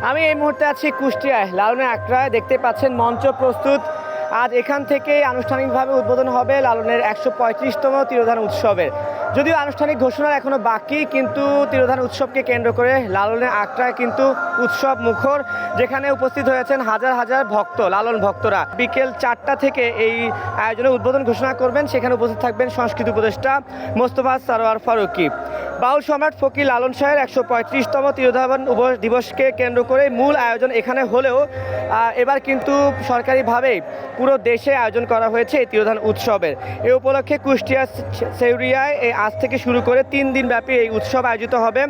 আমি এই মুহূর্তে আছি কুষ্টিয়ায় লালনের আখড়ায়। দেখতে পাচ্ছেন মঞ্চ প্রস্তুত। আজ এখান থেকেই আনুষ্ঠানিকভাবে উদ্বোধন হবে লালনের ১৩৫তম তিরোধান উৎসবের। যদিও আনুষ্ঠানিক ঘোষণার এখনো বাকি, কিন্তু তিরোধান উৎসবকে কেন্দ্র করে লালনের আখড়ায় কিন্তু উৎসব মুখর, যেখানে উপস্থিত হয়েছেন হাজার হাজার ভক্ত, লালন ভক্তরা। বিকেল ৪টা থেকে এই আয়োজনের উদ্বোধন ঘোষণা করবেন। সেখানে উপস্থিত থাকবেন সংস্কৃতি উপদেষ্টা মোস্তফা সরোয়ার ফারুকী। বাউল সম্রাট ফকির লালন শাহের ১৩৫তম তিরোধান দিবসকে কেন্দ্র করে মূল আয়োজন এখানে হলেও এবার কিন্তু সরকারিভাবেই পুরো দেশে আয়োজন করা হয়েছে এই তিরোধান উৎসবের। এ উপলক্ষে কুষ্টিয়া ছেউরিয়ায় আজ থেকে শুরু করে ৩ দিনব্যাপী এই উৎসব আয়োজিত হবে।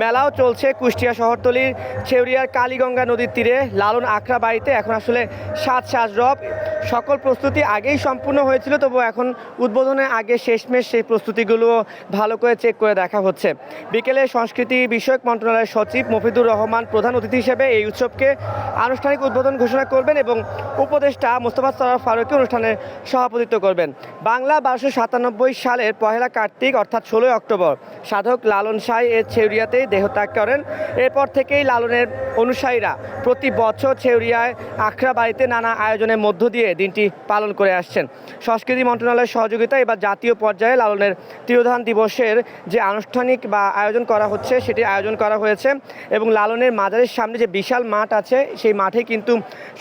মেলাও চলছে কুষ্টিয়া শহরতলির ছেউরিয়ার কালীগঙ্গা নদীর তীরে লালন আখড়া বাড়িতে। এখন আসলে সাজ রব সকল প্রস্তুতি আগেই সম্পূর্ণ হয়েছিল, তবু এখন উদ্বোধনের আগে শেষমেশ সেই প্রস্তুতিগুলো ভালো করে চেক করে দেখা হচ্ছে। বিকেলে সংস্কৃতি বিষয়ক মন্ত্রণালয়ের সচিব মফিদুর রহমান প্রধান অতিথি হিসেবে এই উৎসবকে আনুষ্ঠানিক উদ্বোধন ঘোষণা করবেন এবং উপদেষ্টা মোস্তফা সরোয়ার ফারুকী অনুষ্ঠানে সভাপতিত্ব করবেন। বাংলা ১২৯৭ সালের পহেলা কার্তিক অর্থাৎ ১৬ই অক্টোবর সাধক লালন শাহ এর ছেউরিয়াতেই দেহত্যাগ করেন। এরপর থেকেই লালনের অনুসারীরা প্রতি বছর ছেউরিয়ায় আখড়া বাড়িতে নানা আয়োজনের মধ্য দিয়ে দিনটি পালন করে আসছেন। সংস্কৃতি মন্ত্রণালয়ের সহযোগিতায় এবার জাতীয় পর্যায়ে লালনের তিরোধান দিবসের যে আনুষ্ঠানিক আয়োজন করা হচ্ছে সেটি আয়োজন করা হয়েছে এবং লালনের মাজারের সামনে যে বিশাল মাঠ আছে সেই মাঠে কিন্তু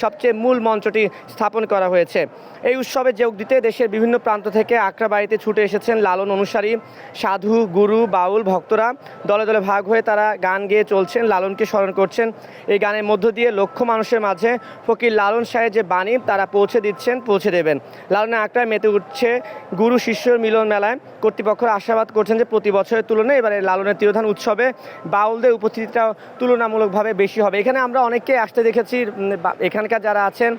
সবচেয়ে মূল মঞ্চটি স্থাপন করা হয়েছে। এই উৎসবে যোগ দিতে দেশের বিভিন্ন প্রান্ত থেকে আখড়া বাড়িতে ছুটে এসেছেন লালন অনুসারী, সাধু, গুরু, বাউল ভক্তরা। দলে দলে ভাগ হয়ে তারা গান গেয়ে চলছেন, লালনকে স্মরণ করছেন। এই গানের মধ্য দিয়ে লক্ষ মানুষের মাঝে ফকির লালন শাহের যে বাণী তারা পৌঁছে দেবেন। লালনের আখড়ায় মেতে উঠছে গুরু শিষ্যর মিলন মেলায়। কর্তৃপক্ষরা আশাবাদ করছেন যে প্রতি বছরের তুলনায় এবারে লালনের তিরোধান উৎসবে বাউলদের উপস্থিতিটা তুলনামূলকভাবে বেশি হবে। এখানে আমরা অনেককে আসতে দেখেছি, এখানকার যারা আছেন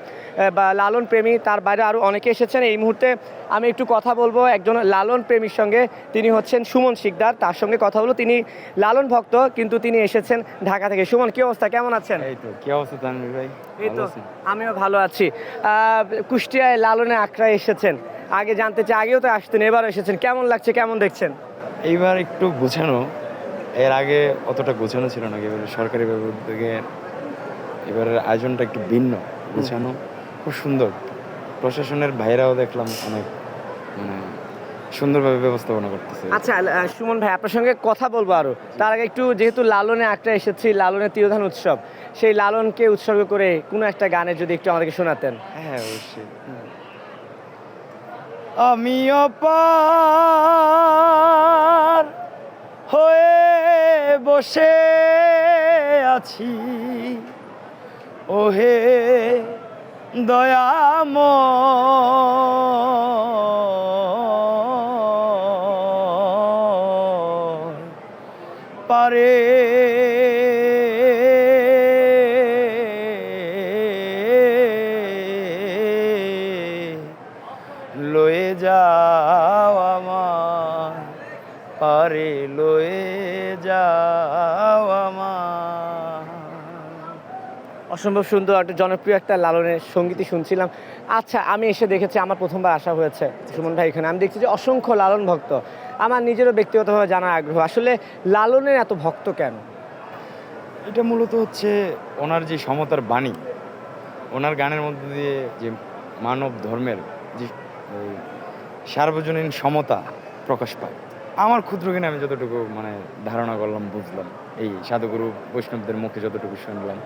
বা লালন প্রেমী, তার বাইরে আরও অনেকে এসেছেন। এই মুহূর্তে আমি একটু কথা বলবো একজন লালন প্রেমীর সঙ্গে। তিনি হচ্ছেন সুমন শিকদার, তার সঙ্গে কথা বলবো। তিনি লালন ভক্ত, কিন্তু তিনি এসেছেন ঢাকা থেকে। সুমন, কি অবস্থা, কেমন আছেন? এই তো, কি অবস্থা তানভীর ভাই? এই তো, আমিও ভালো আছি। কুষ্টিয়ায় লালনের আখড়ায় এসেছেন, আগে জানতে চাই, আগেও তো আসতেন, এবারও এসেছেন, কেমন লাগছে, কেমন দেখছেন? এইবার একটু গোছানো, এর আগে অতটা গোছানো ছিল না। এবারে সরকারি ব্যবস্থা থেকে এবারের আয়োজনটা একটু ভিন্ন, গোছানো, খুব সুন্দর। প্রশাসনের ভাইরাও দেখলাম অনেক সুন্দরভাবে ব্যবস্থাপনা করতেছে। আচ্ছা সুমন ভাই, আপনার সঙ্গে কথা বলবো আরও। তার আগে একটু, যেহেতু লালনে আখড়া এসেছি, লালনের তিরোধান উৎসব, সেই লালনকে উৎসর্গ করে কোনো একটা গানের যদি একটু আমাদেরকে শোনাতেন। হ্যাঁ, অবশ্যই। আমি অপার হয়ে বসে আছি, ওহে দয়াময়, পারে লয়ে যাও আমায়, পারে লয়ে যাও আমায়। অসম্ভব সুন্দর, একটা জনপ্রিয় একটা লালনের সঙ্গীতই শুনছিলাম। আচ্ছা, আমি এসে দেখেছি, আমার প্রথমবার আসা হয়েছে সুমন ভাই এখানে। আমি দেখছি যে অসংখ্য লালন ভক্ত। আমার নিজেরও ব্যক্তিগতভাবে জানার আগ্রহ, আসলে লালনের এত ভক্ত কেন? এটা মূলত হচ্ছে ওনার যে সমতার বাণী, ওনার গানের মধ্যে দিয়ে যে মানব ধর্মের যে সার্বজনীন সমতা প্রকাশ পায়। আমার ক্ষুদ্র জ্ঞানে আমি যতটুকু ধারণা করলাম, বুঝলাম, এই সাধুগুরু বৈষ্ণবদের মুখে যতটুকু শুনলাম,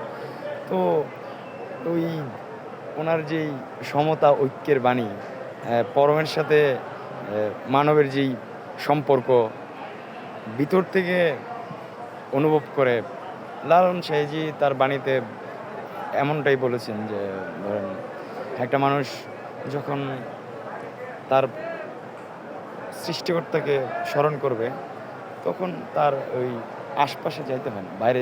তো ওই ওনার যেই সমতা, ঐক্যের বাণী, পরমের সাথে মানবের যেই সম্পর্ক ভিতর থেকে অনুভব করে, লালন শাহজি তার বাণীতে এমনটাই বলেছেন যে ধরেন একটা মানুষ যখন তার সৃষ্টিকর্তাকে স্মরণ করবে, তখন তার ওই আশপাশে যাইতে হয় না, বাইরে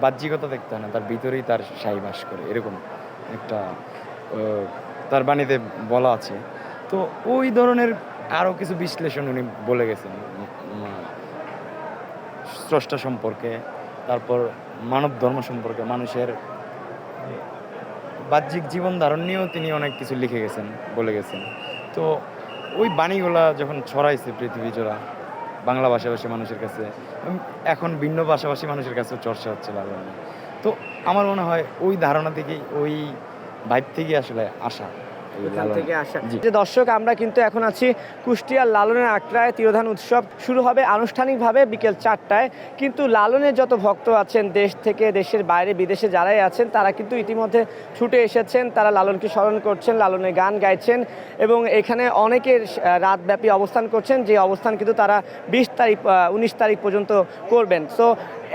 বাহ্যিকতা দেখতে হয় না, তার ভিতরেই তার সাই বাস করে, এরকম একটা তার বাণীতে বলা আছে। তো ওই ধরনের আরও কিছু বিশ্লেষণ উনি বলে গেছেন স্রষ্টা সম্পর্কে, তারপর মানব ধর্ম সম্পর্কে, মানুষের বাহ্যিক জীবন ধারণ নিয়েও তিনি অনেক কিছু লিখে গেছেন, বলে গেছেন। তো ওই বাণীগুলা যখন ছড়াইছে পৃথিবী জোড়া, বাংলা ভাষাভাষী মানুষের কাছে, এখন ভিন্ন ভাষাভাষী মানুষের কাছেও চর্চা হচ্ছে লালনের। তো আমার মনে হয় ওই ধারণা থেকেই, ওই ভাইব থেকেই আসলে আসা এই এখান লালন। থেকে আসা। জি। যে দর্শক, আমরা কিন্তু এখন আছি কুষ্টিয়ার লালনের আখড়ায়। তিরোধান উৎসব শুরু হবে আনুষ্ঠানিকভাবে বিকেল 4টায়, কিন্তু লালনের যত ভক্ত আছেন দেশ থেকে, দেশের বাইরে বিদেশে যারাই আছেন, তারা কিন্তু ইতিমধ্যে ছুটে এসেছেন। তারা লালনকে স্মরণ করছেন, লালনের গান গাইছেন এবং এখানে অনেকের রাতব্যাপী অবস্থান করছেন, যে অবস্থান কিন্তু তারা 19 তারিখ পর্যন্ত করবেন। সো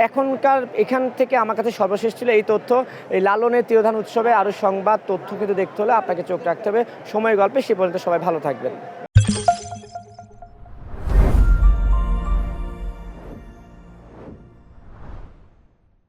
এখনকার এখান থেকে আমার কাছে সর্বশেষ ছিল এই তথ্য। এই লালনের তিরোধান উৎসবে আরও সংবাদ তথ্য কিন্তু দেখতে হলে আপনাকে চোখ রাখতে হবে সময় গল্পে। সে পর্যন্ত সবাই ভালো থাকবেন।